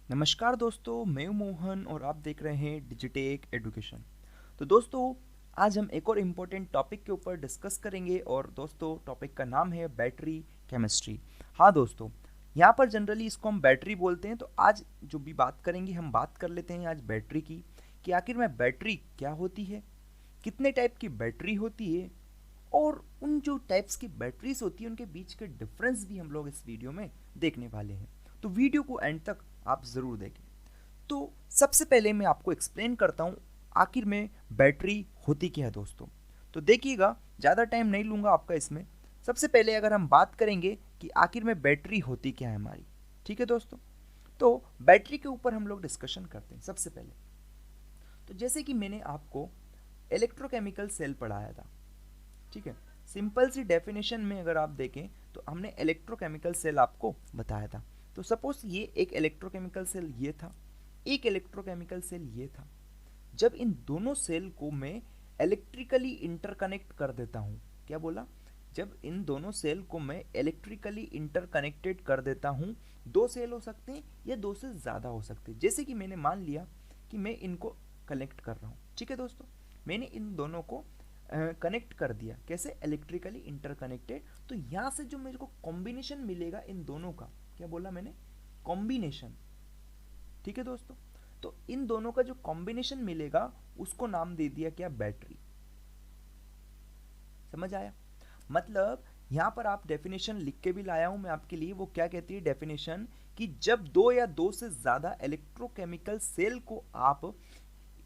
नमस्कार दोस्तों, मैं हूं मोहन और आप देख रहे हैं डिजिटेक एजुकेशन। तो दोस्तों, आज हम एक और इम्पोर्टेंट टॉपिक के ऊपर डिस्कस करेंगे और दोस्तों टॉपिक का नाम है बैटरी केमिस्ट्री। हाँ दोस्तों, यहाँ पर जनरली इसको हम बैटरी बोलते हैं। तो आज जो भी बात करेंगे हम बात कर लेते हैं आज बैटरी की, कि आखिर में बैटरी क्या होती है, कितने टाइप की बैटरी होती है और उन जो टाइप्स की बैटरीज होती है उनके बीच के डिफरेंस भी हम लोग इस वीडियो में देखने वाले हैं। तो वीडियो को एंड तक आप ज़रूर देखें। तो सबसे पहले मैं आपको एक्सप्लेन करता हूँ आखिर में बैटरी होती क्या है दोस्तों। तो देखिएगा, ज़्यादा टाइम नहीं लूँगा आपका इसमें। सबसे पहले अगर हम बात करेंगे कि आखिर में बैटरी होती क्या है हमारी, ठीक है दोस्तों। तो बैटरी के ऊपर हम लोग डिस्कशन करते हैं सबसे पहले। तो जैसे कि मैंने आपको इलेक्ट्रोकेमिकल सेल पढ़ाया था, ठीक है। सिंपल सी डेफिनेशन में अगर आप देखें तो हमने इलेक्ट्रोकेमिकल सेल आपको बताया था। तो सपोज ये एक इलेक्ट्रोकेमिकल सेल ये था, एक इलेक्ट्रोकेमिकल सेल ये था। जब इन दोनों सेल को मैं इलेक्ट्रिकली इंटरकनेक्ट कर देता हूँ, क्या बोला, जब इन दोनों सेल को मैं इलेक्ट्रिकली इंटरकनेक्टेड कर देता हूँ, दो सेल हो सकते हैं या दो से ज़्यादा हो सकते हैं। जैसे कि मैंने मान लिया कि मैं इनको कनेक्ट कर रहा हूँ, ठीक है दोस्तों। मैंने इन दोनों को कनेक्ट कर दिया, कैसे, इलेक्ट्रिकली इंटरकनेक्टेड। तो यहाँ से जो मेरे को कॉम्बिनेशन मिलेगा इन दोनों का, क्या बोला मैंने, कॉम्बिनेशन, ठीक है दोस्तों। तो इन दोनों का जो कॉम्बिनेशन मिलेगा उसको नाम दे दिया क्या, बैटरी। समझ आया? मतलब यहाँ पर आप डेफिनेशन लिख के भी लाया हूं मैं आपके लिए। वो क्या कहती है डेफिनेशन, कि जब दो या दो से ज्यादा इलेक्ट्रोकेमिकल सेल को आप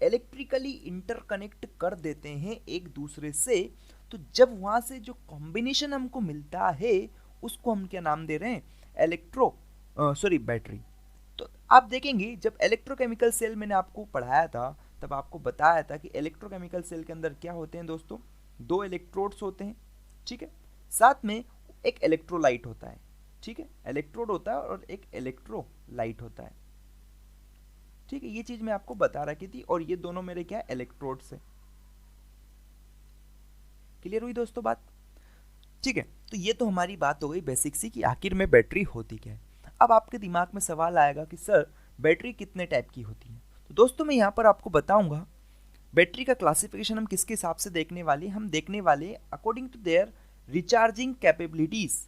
इलेक्ट्रिकली इंटरकनेक्ट कर देते हैं एक दूसरे से, तो जब वहां से जो कॉम्बिनेशन हमको मिलता है उसको हम क्या नाम दे रहे हैं, बैटरी। तो आप देखेंगे जब इलेक्ट्रोकेमिकल सेल मैंने आपको पढ़ाया था तब आपको बताया था कि इलेक्ट्रोकेमिकल सेल के अंदर क्या होते हैं दोस्तों, दो इलेक्ट्रोड्स होते हैं, ठीक है। साथ में एक इलेक्ट्रोलाइट होता है, ठीक है। इलेक्ट्रोड होता है और एक इलेक्ट्रोलाइट होता है, ठीक है। ये चीज मैं आपको बता रखी थी और ये दोनों मेरे क्या इलेक्ट्रोड्स है। क्लियर हुई दोस्तों बात? ठीक है। तो ये तो हमारी बात हो गई बेसिक सी कि आखिर में बैटरी होती क्या है। अब आपके दिमाग में सवाल आएगा कि सर बैटरी कितने टाइप की होती है। तो दोस्तों मैं यहाँ पर आपको बताऊंगा बैटरी का क्लासिफिकेशन हम किसके हिसाब से देखने वाले, हम देखने वाले according to their recharging capabilities.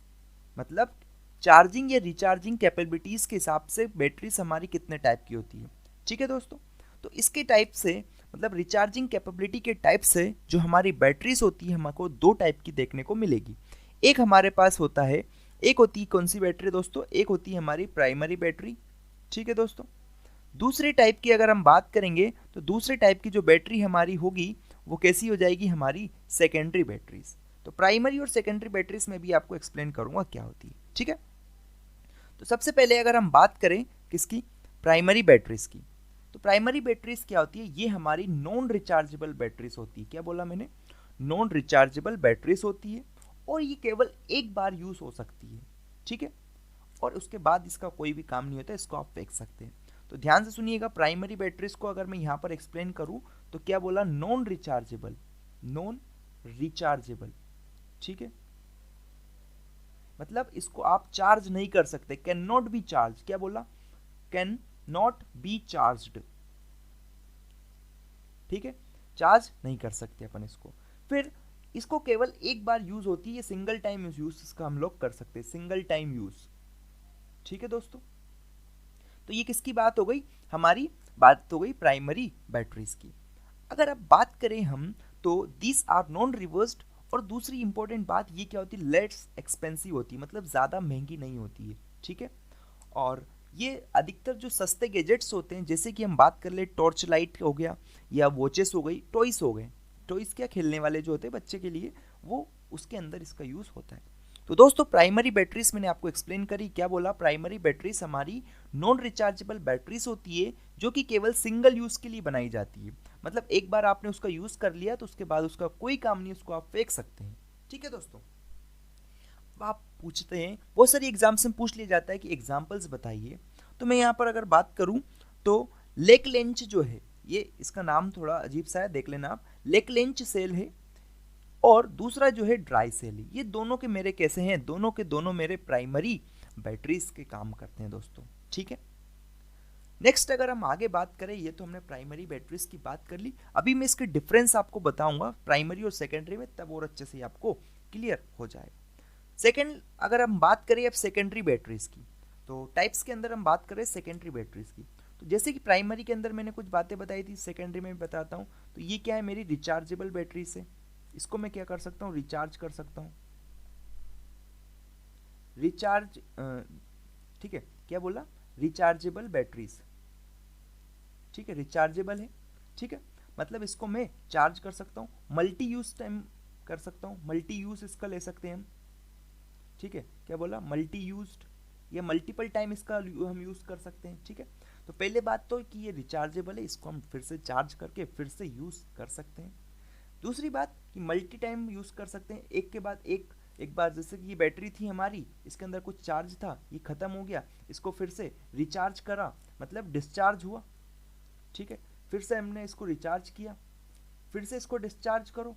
मतलब चार्जिंग या रिचार्जिंग कैपेबिलिटीज के हिसाब से बैटरीज हमारी कितने टाइप की होती है, ठीक है दोस्तों। तो इसके टाइप से, मतलब रिचार्जिंग कैपेबिलिटी के टाइप से जो हमारी बैटरीज होती है हमको दो टाइप की देखने को मिलेगी। एक हमारे पास होता है, एक होती है कौन सी बैटरी दोस्तों, एक होती है हमारी प्राइमरी बैटरी, ठीक है दोस्तों। दूसरे टाइप की अगर हम बात करेंगे तो दूसरे टाइप की जो बैटरी हमारी होगी वो कैसी हो जाएगी, हमारी सेकेंडरी बैटरीज। तो प्राइमरी और सेकेंडरी बैटरीज में भी आपको एक्सप्लेन करूंगा क्या होती है, ठीक है। तो सबसे पहले अगर हम बात करें किसकी, प्राइमरी बैटरीज की, तो प्राइमरी बैटरीज क्या होती है, ये हमारी नॉन रिचार्जेबल बैटरीज होती है। क्या बोला मैंने, नॉन रिचार्जेबल बैटरीज होती है और ये केवल एक बार यूज हो सकती है, ठीक है। और उसके बाद इसका कोई भी काम नहीं होता, इसको आप फेंक सकते हैं। तो ध्यान से सुनिएगा, प्राइमरी बैटरीज को अगर मैं यहाँ पर एक्सप्लेन करूँ तो क्या बोला, नॉन रिचार्जेबल, नॉन रिचार्जेबल, ठीक है। मतलब इसको आप चार्ज नहीं कर सकते, कैन नॉट बी चार्ज, क्या बोला, कैन नॉट बी चार्ज्ड, ठीक है। चार्ज नहीं कर सकते अपन इसको। फिर इसको केवल एक बार यूज होती है, सिंगल टाइम यूज इसका हम लोग कर सकते हैं, सिंगल टाइम यूज, ठीक है दोस्तों। तो ये किसकी बात हो गई, हमारी बात हो गई प्राइमरी बैटरीज की। अगर अब बात करें हम तो दिस आर नॉन रिवर्स्ड, और दूसरी इंपॉर्टेंट बात ये क्या होती है, लेट्स एक्सपेंसिव होती है, मतलब ज़्यादा महंगी नहीं होती है, ठीक है। और ये अधिकतर जो सस्ते गैजेट्स होते हैं, जैसे कि हम बात कर ले टॉर्च लाइट हो गया या वॉचेस हो गई, टॉयस हो गए, टॉयस क्या, खेलने वाले जो होते हैं बच्चे के लिए, वो उसके अंदर इसका यूज़ होता है। तो दोस्तों प्राइमरी बैटरीज मैंने आपको एक्सप्लेन करी, क्या बोला, प्राइमरी बैटरीज हमारी नॉन रिचार्जेबल बैटरीज होती है जो कि केवल सिंगल यूज के लिए बनाई जाती है। मतलब एक बार आपने उसका यूज कर लिया तो उसके बाद उसका कोई काम नहीं, उसको आप फेंक सकते हैं, ठीक है दोस्तों। अब आप पूछते हैं, बहुत सारी एग्जाम्स में पूछ लिया जाता है कि एग्जाम्पल्स बताइए। तो मैं यहाँ पर अगर बात करूँ तो लेक लेंच जो है, ये इसका नाम थोड़ा अजीब सा है, देख लेना आप, लेक लेंच सेल है और दूसरा जो है ड्राई सेल है। ये दोनों के मेरे कैसे हैं, दोनों के दोनों मेरे प्राइमरी बैटरीज के काम करते हैं दोस्तों, ठीक है। नेक्स्ट अगर हम आगे बात करें, ये तो हमने प्राइमरी बैटरीज की बात कर ली, अभी मैं इसके डिफरेंस आपको बताऊंगा प्राइमरी और सेकेंडरी में, तब और अच्छे से आपको क्लियर हो जाएगा। सेकेंड अगर हम बात करें अब सेकेंडरी बैटरीज की, तो टाइप्स के अंदर हम बात करें सेकेंडरी बैटरीज की, तो जैसे कि प्राइमरी के अंदर मैंने कुछ बातें बताई थी, सेकेंडरी में भी बताता हूँ। तो ये क्या है, मेरी रिचार्जेबल बैटरी से, इसको मैं क्या कर सकता हूँ, रिचार्ज कर सकता हूँ, रिचार्ज, ठीक है, क्या बोला, रिचार्जेबल बैटरीज, ठीक है, रिचार्जेबल है, ठीक है, मतलब इसको मैं चार्ज कर सकता हूँ, मल्टी यूज टाइम कर सकता हूँ, मल्टी यूज इसका ले सकते हैं हम, ठीक है, क्या बोला, मल्टी यूज्ड, या मल्टीपल टाइम इसका हम यूज कर सकते हैं, ठीक है। तो पहले बात तो कि ये रिचार्जेबल है, इसको हम फिर से चार्ज करके फिर से यूज कर सकते हैं। दूसरी बात कि मल्टी टाइम यूज कर सकते हैं, एक के बाद एक बार, जैसे कि ये बैटरी थी हमारी, इसके अंदर कुछ चार्ज था, ये खत्म हो गया, इसको फिर से रिचार्ज करा, मतलब डिस्चार्ज हुआ, ठीक है, फिर से हमने इसको रिचार्ज किया, फिर से इसको डिस्चार्ज करो,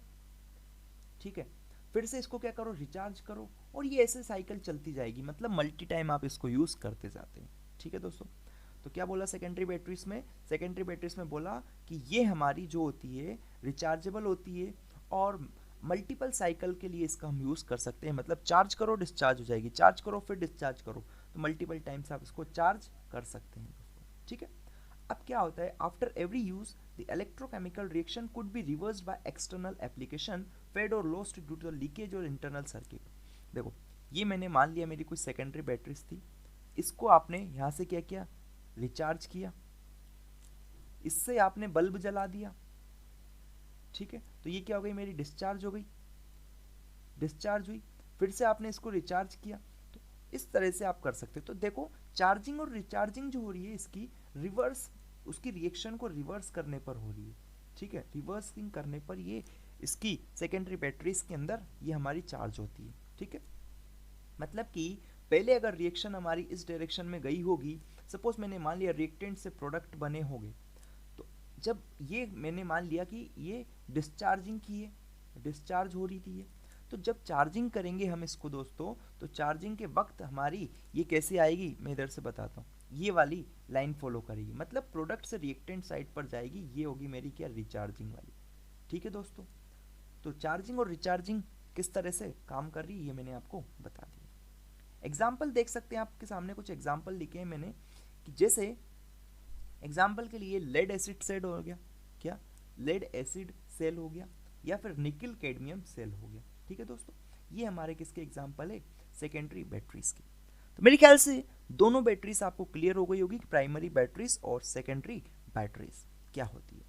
ठीक है, फिर से इसको क्या करो, रिचार्ज करो, और ये ऐसे साइकिल चलती जाएगी, मतलब मल्टी टाइम आप इसको यूज करते जाते हैं, ठीक है दोस्तों। तो क्या बोला सेकेंडरी बैटरीज में, सेकेंडरी बैटरीज में बोला कि ये हमारी जो होती है रिचार्जेबल होती है, और मल्टीपल साइकिल के लिए इसका हम यूज़ कर सकते हैं, मतलब चार्ज करो डिस्चार्ज हो जाएगी, चार्ज करो फिर डिस्चार्ज करो, तो मल्टीपल टाइम्स आप इसको चार्ज कर सकते हैं दोस्तों, ठीक है। अब क्या होता है, after every use the electrochemical reaction could be reversed by external application, fade और lost due to the leakage और इंटरनल सर्किट। देखो, ये मैंने मान लिया मेरी कोई सेकेंडरी बैटरीज थी, इसको आपने यहाँ से क्या किया, रिचार्ज किया, इससे आपने बल्ब जला दिया, ठीक है, तो ये क्या हो गई, मेरी डिस्चार्ज हो गई, डिस्चार्ज हुई, फिर से आपने इसको रिचार्ज किया, तो इस तरह से आप कर सकते हो। तो देखो, चार्जिंग और रिचार्जिंग जो हो रही है इसकी रिवर्स, उसकी रिएक्शन को रिवर्स करने पर हो रही है, ठीक है, रिवर्सिंग करने पर ये इसकी सेकेंडरी बैटरीज के अंदर ये हमारी चार्ज होती है, ठीक है। मतलब कि पहले अगर रिएक्शन हमारी इस डायरेक्शन में गई होगी, सपोज मैंने मान लिया रिएक्टेंट से प्रोडक्ट बने होंगे, तो जब ये मैंने मान लिया कि ये डिस्चार्जिंग की है, डिस्चार्ज हो रही थी ये, तो जब चार्जिंग करेंगे हम इसको दोस्तों, तो चार्जिंग के वक्त हमारी ये कैसे आएगी, मैं इधर से बताता हूँ, ये वाली लाइन फॉलो करेगी, मतलब प्रोडक्ट से रिएक्टेंट साइड पर जाएगी, ये होगी मेरी क्या, रिचार्जिंग वाली, ठीक है दोस्तों। तो चार्जिंग और रिचार्जिंग किस तरह से काम कर रही है ये मैंने आपको बता दिया। एग्जाम्पल देख सकते हैं, आपके सामने कुछ एग्जाम्पल लिखे हैं मैंने, कि जैसे एग्जाम्पल के लिए लेड एसिड सेल हो गया, क्या, लेड एसिड सेल हो गया, या फिर निकल कैडमियम सेल हो गया, ठीक है दोस्तों। ये हमारे किसके एग्जाम्पल है, सेकेंडरी बैटरीज के। तो मेरे ख्याल से दोनों बैटरीज आपको क्लियर हो गई होगी कि प्राइमरी बैटरीज और सेकेंडरी बैटरीज क्या होती है।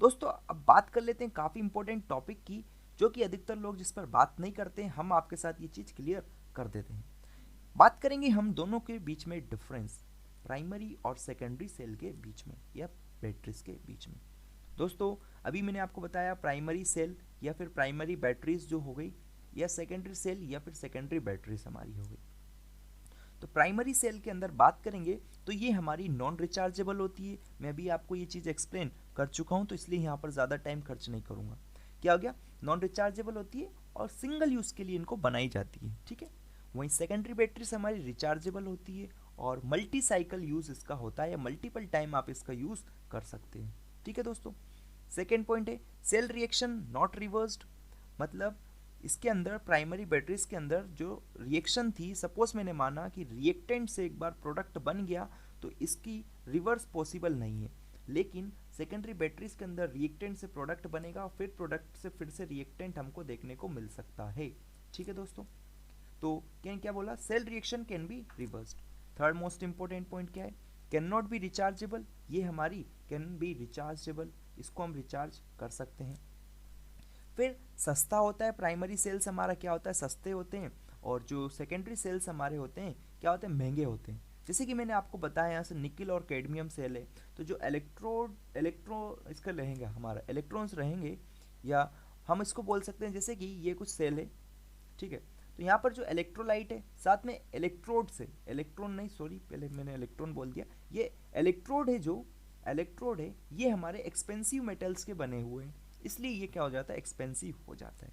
दोस्तों अब बात कर लेते हैं काफ़ी इंपॉर्टेंट टॉपिक की, जो कि अधिकतर लोग जिस पर बात नहीं करते हैं, हम आपके साथ ये चीज़ क्लियर कर देते हैं। बात करेंगे हम दोनों के बीच में डिफरेंस, प्राइमरी और सेकेंडरी सेल के बीच में, या बैटरीज के बीच में। दोस्तों अभी मैंने आपको बताया प्राइमरी सेल या फिर प्राइमरी बैटरीज जो हो गई, या सेकेंडरी सेल या फिर सेकेंडरी बैटरीज हमारी हो गई। तो प्राइमरी सेल के अंदर बात करेंगे तो ये हमारी नॉन रिचार्जेबल होती है, मैं अभी आपको ये चीज़ एक्सप्लेन कर चुका हूँ, तो इसलिए यहाँ पर ज़्यादा टाइम खर्च नहीं करूँगा। क्या हो गया, नॉन रिचार्जेबल होती है और सिंगल यूज़ के लिए इनको बनाई जाती है, ठीक है। वहीं सेकेंडरी बैटरीज हमारी रिचार्जेबल होती है और मल्टी साइकिल यूज़ इसका होता है, या मल्टीपल टाइम आप इसका यूज़ कर सकते हैं, ठीक है दोस्तों। सेकेंड पॉइंट है सेल रिएक्शन नॉट रिवर्स्ड, मतलब इसके अंदर प्राइमरी बैटरीज के अंदर जो रिएक्शन थी, सपोज मैंने माना कि रिएक्टेंट से एक बार प्रोडक्ट बन गया, तो इसकी रिवर्स पॉसिबल नहीं है, लेकिन सेकेंडरी बैटरीज के अंदर रिएक्टेंट से प्रोडक्ट बनेगा और फिर प्रोडक्ट से फिर से रिएक्टेंट हमको देखने को मिल सकता है, ठीक है दोस्तों। तो क्या बोला, cell reaction can be reversed. Third most important point क्या है, कैन नॉट बी रिचार्जेबल, ये हमारी कैन बी रिचार्जेबल, इसको हम रिचार्ज कर सकते हैं। फिर सस्ता होता है, प्राइमरी सेल्स हमारा क्या होता है, सस्ते होते हैं, और जो सेकेंडरी सेल्स हमारे होते हैं क्या होते हैं, महंगे होते हैं। जैसे कि मैंने आपको बताया यहाँ से निकल और कैडमियम सेल है, तो जो इसका रहेगा हमारा इलेक्ट्रॉन्स रहेंगे, या हम इसको बोल सकते हैं जैसे कि ये कुछ सेल है, ठीक है, तो यहाँ पर जो इलेक्ट्रोलाइट है साथ में इलेक्ट्रोड से, इलेक्ट्रॉन नहीं सॉरी, पहले मैंने इलेक्ट्रॉन बोल दिया, ये इलेक्ट्रोड है, जो इलेक्ट्रोड है ये हमारे एक्सपेंसिव मेटल्स के बने हुए हैं, इसलिए ये क्या हो जाता है, एक्सपेंसिव हो जाता है,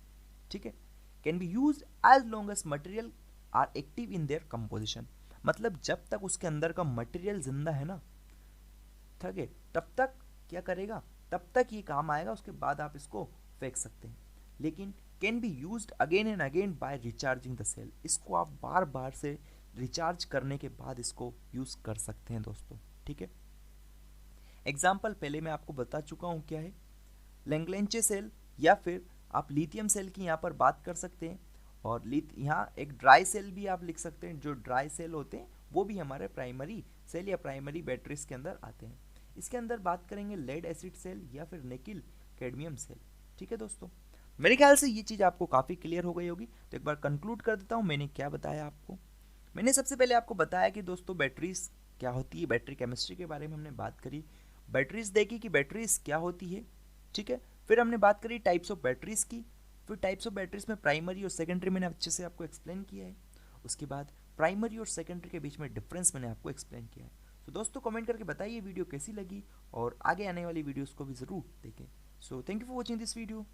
ठीक है। Can be use as long as material are active in their composition, मतलब जब तक उसके अंदर का मटेरियल जिंदा है ना, ठीक है, तब तक क्या करेगा, तब तक ये काम आएगा, उसके बाद आप इसको फेंक सकते हैं। लेकिन can be used again and again by recharging the cell, इसको आप बार बार से रिचार्ज करने के बाद इसको यूज़ कर सकते हैं दोस्तों। ठीक है, एग्जाम्पल पहले मैं आपको बता चुका हूँ क्या है, लैंग्लेंचे सेल, या फिर आप लिथियम सेल की यहाँ पर बात कर सकते हैं। और यहाँ एक ड्राई सेल भी आप लिख सकते हैं, जो ड्राई सेल होते हैं वो भी हमारे प्राइमरी सेल या प्राइमरी बैटरीज के अंदर आते हैं। इसके अंदर बात करेंगे लेड एसिड सेल या फिर निकिल कैडमियम सेल। ठीक है दोस्तों, मेरे ख्याल से ये चीज़ आपको काफ़ी क्लियर हो गई होगी। तो एक बार कंक्लूड कर देता हूँ मैंने क्या बताया आपको। मैंने सबसे पहले आपको बताया कि दोस्तों बैटरीज क्या होती है, बैटरी केमिस्ट्री के बारे में हमने बात करी, बैटरीज देखी कि बैटरीज क्या होती है। ठीक है, फिर हमने बात करी टाइप्स ऑफ बैटरीज की, फिर टाइप्स ऑफ बैटरीज में प्राइमरी और सेकेंडरी मैंने अच्छे से आपको एक्सप्लेन किया है। उसके बाद प्राइमरी और सेकेंडरी के बीच में डिफरेंस मैंने आपको एक्सप्लेन किया है। तो दोस्तों कमेंट करके बताइए वीडियो कैसी लगी, और आगे आने वाली वीडियोस को भी ज़रूर देखें। So thank you for watching this video.